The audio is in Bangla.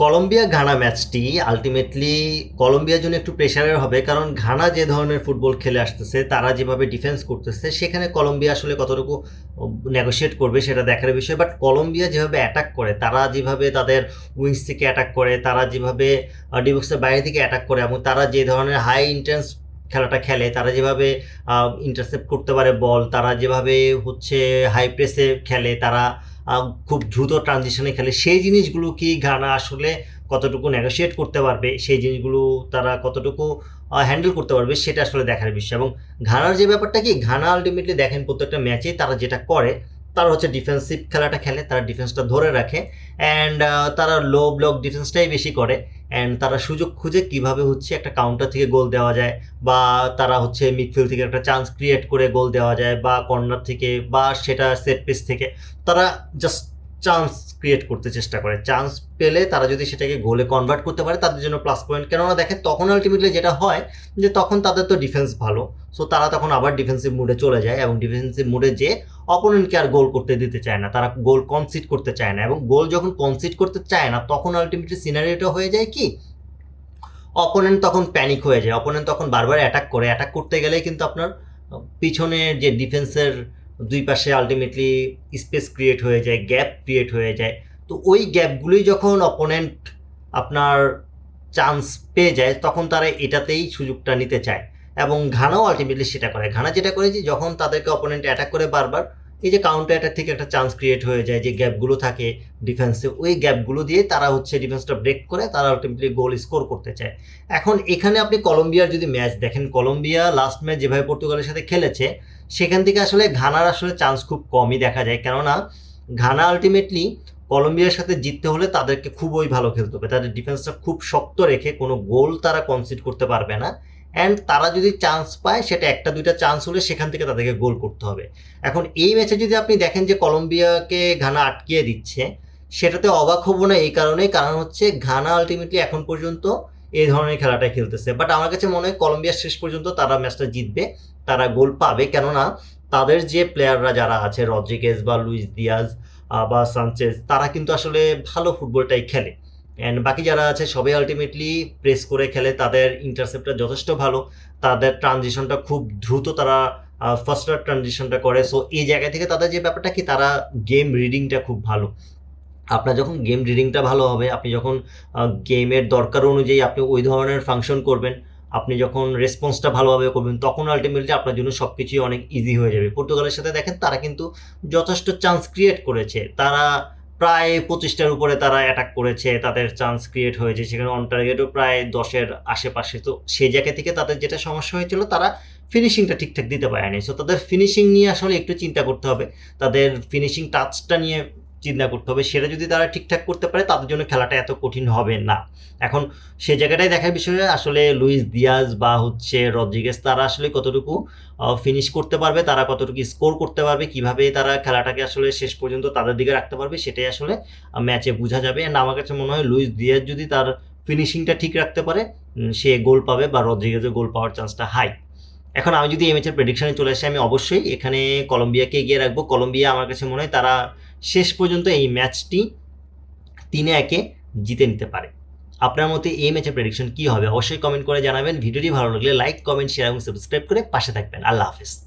কলম্বিয়া ঘানা ম্যাচটি আলটিমেটলি কলম্বিয়ার জন্য একটু প্রেশারের হবে, কারণ ঘানা যে ধরনের ফুটবল খেলে আসতেছে, তারা যেভাবে ডিফেন্স করতেছে, সেখানে কলম্বিয়া আসলে কতটুকু নেগোশিয়েট করবে সেটা দেখার বিষয়। বাট কলম্বিয়া যেভাবে অ্যাটাক করে, তারা যেভাবে তাদের উইংস থেকে অ্যাটাক করে, তারা যেভাবে ডিবক্সের বাইরে থেকে অ্যাটাক করে, এবং তারা যে ধরনের হাই ইন্টেন্স খেলাটা খেলে, তারা যেভাবে ইন্টারসেপ্ট করতে পারে বল, তারা যেভাবে হচ্ছে হাই প্রেসে খেলে, তারা খুব দ্রুত ট্রানজিশনে খেলে, সেই জিনিসগুলো কি ঘানা আসলে কতটুকু নেগোশিয়েট করতে পারবে, সেই জিনিসগুলো তারা কতটুকু হ্যান্ডেল করতে পারবে, সেটা আসলে দেখার বিষয়। এবং ঘানার যে ব্যাপারটা কি, ঘানা আলটিমেটলি দেখেন প্রত্যেকটা ম্যাচেই তারা যেটা করে, তারা হচ্ছে ডিফেন্সিভ খেলাটা খেলে, তারা ডিফেন্সটা ধরে রাখে, অ্যান্ড তারা লো ব্লক ডিফেন্সটাই বেশি করে, অ্যান্ড তারা সুযোগ খুঁজে কিভাবে হচ্ছে একটা কাউন্টার থেকে গোল দেওয়া যায়, বা তারা হচ্ছে মিডফিল্ড থেকে একটা চান্স ক্রিয়েট করে গোল দেওয়া যায়, বা কর্নার থেকে, বা সেটা সেট পিস থেকে তারা জাস্ট চান্স ক্রিয়েট করতে চেষ্টা করে। চান্স পেলে তারা যদি সেটাকে গোলে কনভার্ট করতে পারে, তাদের জন্য প্লাস পয়েন্ট। কেননা দেখে তখন আলটিমেটলি যেটা হয় যে তখন তাদের তো ডিফেন্স ভালো, সো তারা তখন আবার ডিফেন্সিভ মুডে চলে যায়, এবং ডিফেন্সিভ মুডে যে অপোনেন্টকে আর গোল করতে দিতে চায় না, তারা গোল কনসিড করতে চায় না, এবং গোল যখন কনসিড করতে চায় না, তখন আলটিমেটলি সিনারিওটা হয়ে যায় কি, অপোনেন্ট তখন প্যানিক হয়ে যায়, অপোনেন্ট তখন বারবার অ্যাটাক করে, অ্যাটাক করতে গেলেই কিন্তু আপনার পিছনের যে ডিফেন্সের দুই পাশে আলটিমেটলি স্পেস ক্রিয়েট হয়ে যায়, গ্যাপ ক্রিয়েট হয়ে যায়। তো ওই গ্যাপগুলোই যখন অপোনেন্ট আপনার চান্স পেয়ে যায়, তখন তারা এটাতেই সুযোগটা নিতে চায়, এবং ঘানাও আলটিমেটলি সেটা করে। ঘানা যেটা করে যে যখন তাদেরকে অপোনেন্ট অ্যাটাক করে বারবার, এই যে কাউন্টার অ্যাটাক থেকে একটা চান্স ক্রিয়েট হয়ে যায়, যে গ্যাপগুলো থাকে ডিফেন্সে, ওই গ্যাপগুলো দিয়ে তারা হচ্ছে ডিফেন্সটা ব্রেক করে তারা আলটিমেটলি গোল স্কোর করতে চায়। এখন এখানে আপনি কলম্বিয়ার যদি ম্যাচ দেখেন, কলম্বিয়া লাস্ট ম্যাচ যেভাবে পর্তুগালের সাথে খেলেছে, সেখান থেকে আসলে ঘানার আসলে চান্স খুব কমই দেখা যায়। কেননা ঘানা আলটিমেটলি কলম্বিয়ার সাথে জিততে হলে তাদেরকে খুবই ভালো খেলতে হবে, তাদের ডিফেন্সটা খুব শক্ত রেখে কোনো গোল তারা কনসিড করতে পারবে না, অ্যান্ড তারা যদি চান্স পায়, সেটা একটা দুইটা চান্স হলে সেখান থেকে তাদেরকে গোল করতে হবে। এখন এই ম্যাচে যদি আপনি দেখেন যে কলম্বিয়াকে ঘানা আটকিয়ে দিচ্ছে, সেটাতে অবাক হব না এই কারণেই, কারণ হচ্ছে ঘানা আলটিমেটলি এখন পর্যন্ত এই ধরনের খেলাটা খেলতেছে। বাট আমার কাছে মনে হয় কলম্বিয়া শেষ পর্যন্ত তারা ম্যাচটা জিতবে, তারা গোল পাবে। কেননা তাদের যে প্লেয়াররা যারা আছে, রদ্রিগেজ বা লুইস দিয়াজ বা সানচেজ, তারা কিন্তু আসলে ভালো ফুটবলটাই খেলে, অ্যান্ড বাকি যারা আছে সবাই আলটিমেটলি প্রেস করে খেলে, তাদের ইন্টারসেপ্টটা যথেষ্ট ভালো, তাদের ট্রানজিশনটা খুব দ্রুত, তারা ফার্স্টার ট্রানজিশনটা করে। সো এই জায়গা থেকে তাদের যে ব্যাপারটা কি, তারা গেম রিডিংটা খুব ভালো। আপনার যখন গেম রিডিংটা ভালো হবে, আপনি যখন গেমের দরকার অনুযায়ী আপনি ওই ধরনের ফাংশন করবেন, আপনি যখন রেসপন্সটা ভালোভাবে করবেন, তখন আলটিমেটলি আপনার জন্য সব কিছুই অনেক ইজি হয়ে যাবে। পর্তুগালের সাথে দেখেন, তারা কিন্তু যথেষ্ট চান্স ক্রিয়েট করেছে, তারা প্রায় 25টার উপরে তারা অ্যাটাক করেছে, তাদের চান্স ক্রিয়েট হয়েছে, সেখানে অন টার্গেটও প্রায় 10-এর আশেপাশে। তো সেই জায়গা থেকে তাদের যেটা সমস্যা হয়েছিল, তারা ফিনিশিংটা ঠিকঠাক দিতে পারেনি। সো তাদের ফিনিশিং নিয়ে আসলে একটু চিন্তা করতে হবে, তাদের ফিনিশিং টাচটা নিয়ে চিন্তা করতে হবে। সেটা যদি তারা ঠিকঠাক করতে পারে, তাদের জন্য খেলাটা এত কঠিন হবে না। এখন সে জায়গাটাই দেখার বিষয়ে আসলে লুইস দিয়াজ বা হচ্ছে রদ্রিগেজ, তারা আসলে কতটুকু ফিনিশ করতে পারবে, তারা কতটুকু স্কোর করতে পারবে, কিভাবে তারা খেলাটাকে আসলে শেষ পর্যন্ত তাদের দিকে রাখতে পারবে, সেটাই আসলে ম্যাচে বোঝা যাবে। অ্যান্ড আমার কাছে মনে হয় লুইস দিয়াজ যদি তার ফিনিশিংটা ঠিক রাখতে পারে, সে গোল পাবে, বা রদ্রিগেজের গোল পাওয়ার চান্সটা হাই। এখন আমি যদি এই ম্যাচের প্রেডিকশনে চলে আসি, আমি অবশ্যই এখানে কলম্বিয়াকে এগিয়ে রাখবো। কলম্বিয়া আমার কাছে মনে হয় তারা শেষ পর্যন্ত এই ম্যাচটি 3-1 জিতে নিতে পারে। আপনার মতে এই ম্যাচের প্রেডিকশন কী হবে, অবশ্যই কমেন্ট করে জানাবেন। ভিডিওটি ভালো লাগলে লাইক, কমেন্ট, শেয়ার এবং সাবস্ক্রাইব করে পাশে থাকবেন। আল্লাহ হাফেজ।